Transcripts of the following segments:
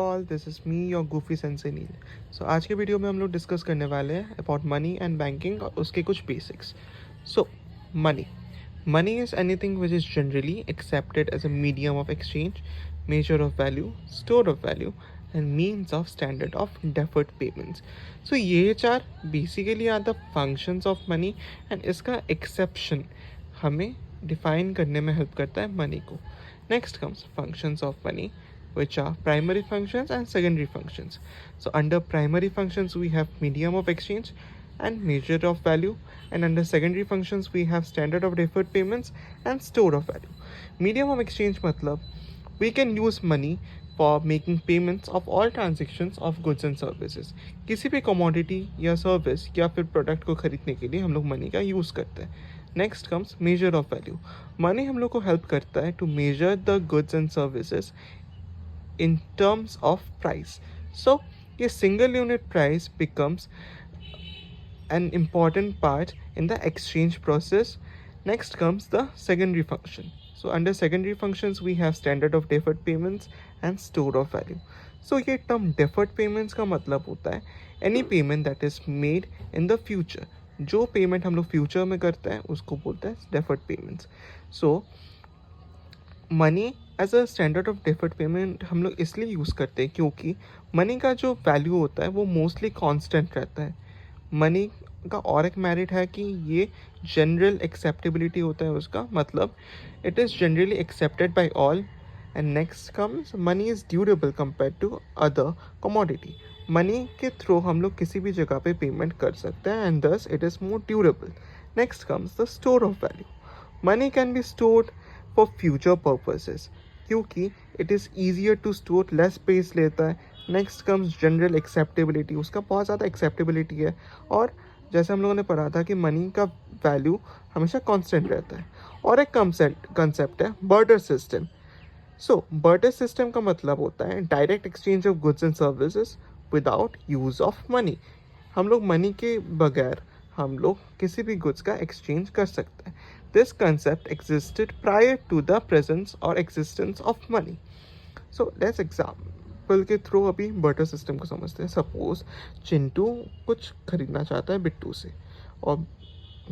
All this is me your goofy sensei Neel. सो आज के वीडियो में हम लोग डिस्कस करने वाले हैं अबाउट मनी एंड बैंकिंग और उसके कुछ basics. So money money is anything which is generally accepted as a medium of exchange, measure of value, store of value and means of standard of deferred payments. So ये चार basically are the functions of money and इसका exception हमें define करने में help करता है money को। Next comes functions of money, which are primary functions and secondary functions. So under primary functions we have medium of exchange and measure of value, and under secondary functions we have standard of deferred payments and store of value. Medium of exchange matlab we can use money for making payments of all transactions of goods and services. किसी भी commodity या service या फिर product को खरीदने के लिए हम लोग money का use करते हैं. Next comes measure of value. Money हम लोग को help करता है to measure the goods and services in terms of price. So a single unit price becomes an important part in the exchange process. Next comes the secondary function. So under secondary functions we have standard of deferred payments and store of value. So ये term deferred payments का मतलब होता है any payment that is made in the future. जो payment हम लोग future में करते हैं उसको बोलते हैं deferred payments. So money as a standard of deferred payment हम लोग इसलिए यूज़ करते हैं क्योंकि मनी का जो वैल्यू होता है वो मोस्टली कांस्टेंट रहता है। मनी का और एक मेरिट है कि ये जनरल एक्सेप्टेबिलिटी होता है उसका, मतलब it is generally accepted by all. And next comes money is durable compare to other commodity. Money के थ्रू हम लोग किसी भी जगह पे पेमेंट कर सकते हैं and thus it is more durable. Next comes the store of value. Money can be stored for future purposes क्योंकि it is easier to store, less space लेता है। नेक्स्ट कम्स जनरल एक्सेप्टेबिलिटी, उसका बहुत ज़्यादा acceptability है। और जैसे हम लोगों ने पढ़ा था कि मनी का वैल्यू हमेशा कांस्टेंट रहता है। और एक कंसेप्ट है बार्टर सिस्टम। सो बार्टर सिस्टम का मतलब होता है direct exchange of goods and services without use of money. हम लोग मनी के बगैर हम लोग किसी भी गुड्स का एक्सचेंज कर सकते हैं। This concept existed prior to the presence और existence of money. So let's example के थ्रू अभी बर्टर सिस्टम को समझते हैं। सपोज चिंटू कुछ खरीदना चाहता है बिट्टू से, और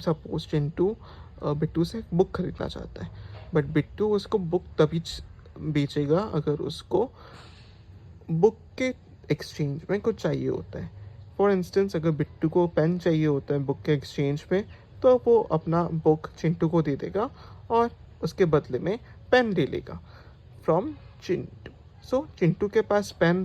सपोज चिंटू बिट्टू से एक बुक खरीदना चाहता है, बट बिट्टू उसको बुक तभी बेचेगा अगर उसको बुक के एक्सचेंज में कुछ चाहिए होता है। फॉर इंस्टेंस अगर बिट्टू को पेन चाहिए होता है बुक के एक्सचेंज में, तो वो अपना बुक चिंटू को दे देगा और उसके बदले में पेन ले लेगा फ्रॉम चिंटू। सो चिंटू के पास पेन